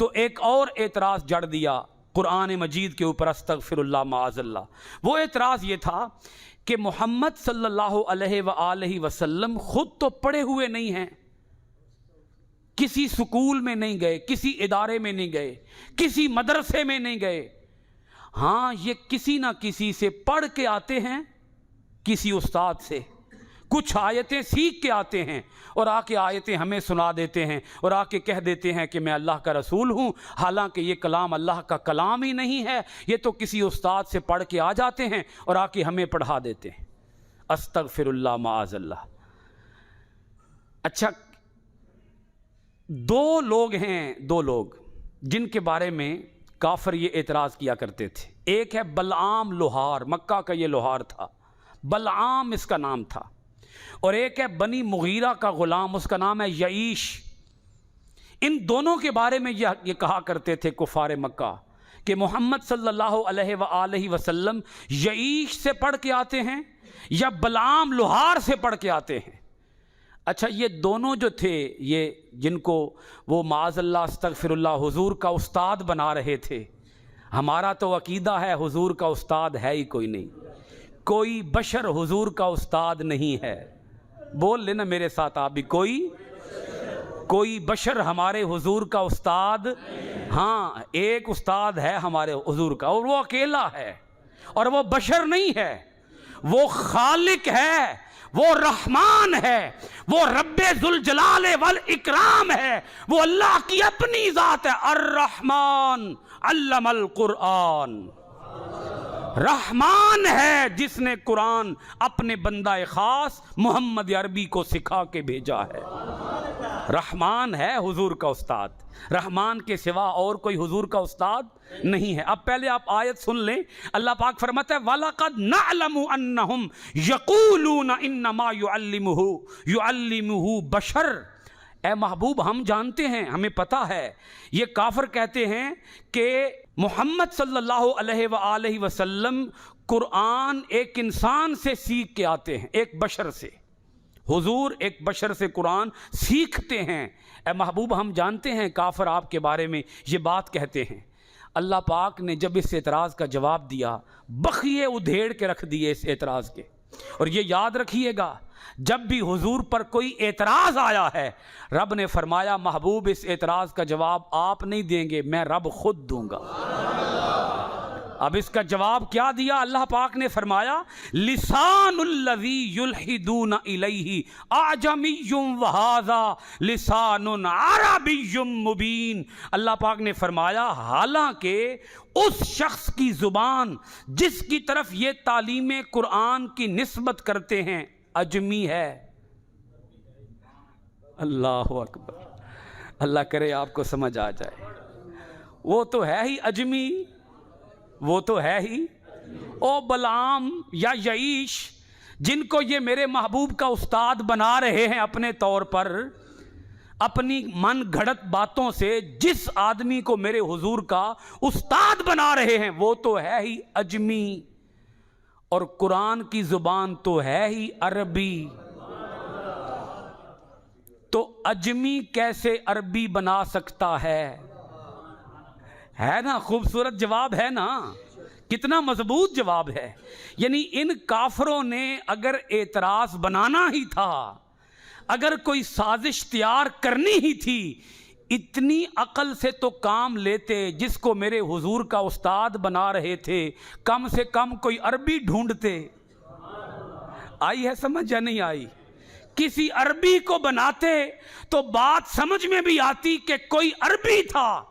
تو ایک اور اعتراض جڑ دیا قرآن مجید کے اوپر، استغفراللہ معاذاللہ۔ وہ اعتراض یہ تھا کہ محمد صلی اللہ علیہ وآلہ وسلم خود تو پڑھے ہوئے نہیں ہیں، کسی سکول میں نہیں گئے، کسی ادارے میں نہیں گئے، کسی مدرسے میں نہیں گئے، ہاں یہ کسی نہ کسی سے پڑھ کے آتے ہیں، کسی استاد سے کچھ آیتیں سیکھ کے آتے ہیں اور آ کے آیتیں ہمیں سنا دیتے ہیں اور آ کے کہہ دیتے ہیں کہ میں اللہ کا رسول ہوں، حالانکہ یہ کلام اللہ کا کلام ہی نہیں ہے، یہ تو کسی استاد سے پڑھ کے آ جاتے ہیں اور آ کے ہمیں پڑھا دیتے ہیں۔ استغفر اللہ معاذ اللہ۔ اچھا، دو لوگ جن کے بارے میں کافر یہ اعتراض کیا کرتے تھے، ایک ہے بلعام لوہار، مکہ کا یہ لوہار تھا، بلعام اس کا نام تھا، اور ایک ہے بنی مغیرہ کا غلام، اس کا نام ہے یعیش۔ ان دونوں کے بارے میں یہ کہا کرتے تھے کفار مکہ کہ محمد صلی اللہ علیہ وآلہ وسلم یعیش سے پڑھ کے آتے ہیں یا بلعام لوہار سے پڑھ کے آتے ہیں۔ اچھا، یہ دونوں جو تھے، یہ جن کو وہ معاذ اللہ استغفر اللہ حضور کا استاد بنا رہے تھے، ہمارا تو عقیدہ ہے حضور کا استاد ہے ہی کوئی نہیں، کوئی بشر حضور کا استاد نہیں ہے۔ بول لینا میرے ساتھ آپ بھی، کوئی بشر ہمارے حضور کا استاد، ہاں ایک استاد ہے ہمارے حضور کا، اور وہ اکیلا ہے، اور وہ بشر نہیں ہے، وہ خالق ہے، وہ رحمان ہے، وہ رب ذوالجلال والاکرام ہے، وہ اللہ کی اپنی ذات ہے۔ الرحمن علم القرآن، رحمان ہے جس نے قرآن اپنے بندہ خاص محمد عربی کو سکھا کے بھیجا ہے۔ رحمان ہے حضور کا استاد، رحمان کے سوا اور کوئی حضور کا استاد نہیں ہے۔ اب پہلے آپ آیت سن لیں، اللہ پاک فرماتا ہے وَلَقَدْ نَعْلَمُ أَنَّهُمْ يَقُولُونَ إِنَّمَا يُعَلِّمُهُ بشر۔ اے محبوب، ہم جانتے ہیں، ہمیں پتہ ہے، یہ کافر کہتے ہیں کہ محمد صلی اللہ علیہ وآلہ وسلم قرآن ایک انسان سے سیکھ کے آتے ہیں، ایک بشر سے، حضور ایک بشر سے قرآن سیکھتے ہیں۔ اے محبوب، ہم جانتے ہیں کافر آپ کے بارے میں یہ بات کہتے ہیں۔ اللہ پاک نے جب اس اعتراض کا جواب دیا، بخیے ادھیڑ کے رکھ دیے اس اعتراض کے۔ اور یہ یاد رکھیے گا، جب بھی حضور پر کوئی اعتراض آیا ہے، رب نے فرمایا محبوب اس اعتراض کا جواب آپ نہیں دیں گے، میں رب خود دوں گا۔ اب اس کا جواب کیا دیا؟ اللہ پاک نے فرمایا لسان الذی یلحدون الیہ اعجمی وہذا لسان عربی مبین۔ اللہ پاک نے فرمایا حالانکہ اس شخص کی زبان جس کی طرف یہ تعلیم قرآن کی نسبت کرتے ہیں اجمی ہے۔ اللہ اکبر، اللہ کرے آپ کو سمجھ آ جائے۔ وہ تو ہے ہی اجمی، وہ تو ہے ہی۔ او بلعام یا یعیش، جن کو یہ میرے محبوب کا استاد بنا رہے ہیں اپنے طور پر، اپنی من گھڑت باتوں سے جس آدمی کو میرے حضور کا استاد بنا رہے ہیں وہ تو ہے ہی اجمی، اور قرآن کی زبان تو ہے ہی عربی۔ تو اجمی کیسے عربی بنا سکتا ہے نا؟ خوبصورت جواب ہے نا، کتنا مضبوط جواب ہے۔ یعنی ان کافروں نے اگر اعتراض بنانا ہی تھا، اگر کوئی سازش تیار کرنی ہی تھی، اتنی عقل سے تو کام لیتے، جس کو میرے حضور کا استاد بنا رہے تھے کم سے کم کوئی عربی ڈھونڈتے۔ آئی ہے سمجھ یا نہیں آئی؟ کسی عربی کو بناتے تو بات سمجھ میں بھی آتی کہ کوئی عربی تھا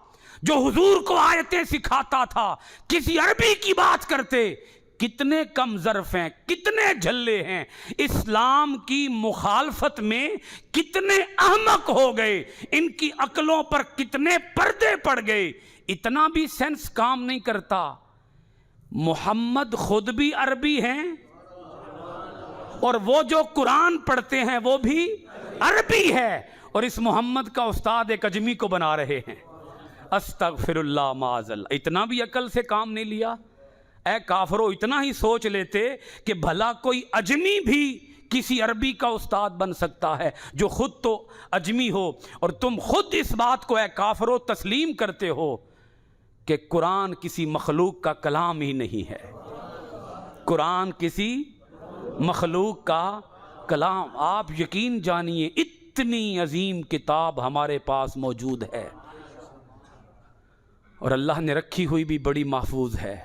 جو حضور کو آیتیں سکھاتا تھا، کسی عربی کی بات کرتے۔ کتنے کم ظرف ہیں، کتنے جھلے ہیں، اسلام کی مخالفت میں کتنے احمق ہو گئے، ان کی عقلوں پر کتنے پردے پڑ گئے، اتنا بھی سینس کام نہیں کرتا۔ محمد خود بھی عربی ہیں اور وہ جو قرآن پڑھتے ہیں وہ بھی عربی ہے، اور اس محمد کا استاد ایک اجمی کو بنا رہے ہیں۔ استغفر اللہ معاذ اللہ۔ اتنا بھی عقل سے کام نہیں لیا؟ اے کافرو، اتنا ہی سوچ لیتے کہ بھلا کوئی اجمی بھی کسی عربی کا استاد بن سکتا ہے جو خود تو اجمی ہو، اور تم خود اس بات کو اے کافرو تسلیم کرتے ہو کہ قرآن کسی مخلوق کا کلام ہی نہیں ہے، قرآن کسی مخلوق کا کلام۔ آپ یقین جانیے اتنی عظیم کتاب ہمارے پاس موجود ہے، اور اللہ نے رکھی ہوئی بھی بڑی محفوظ ہے۔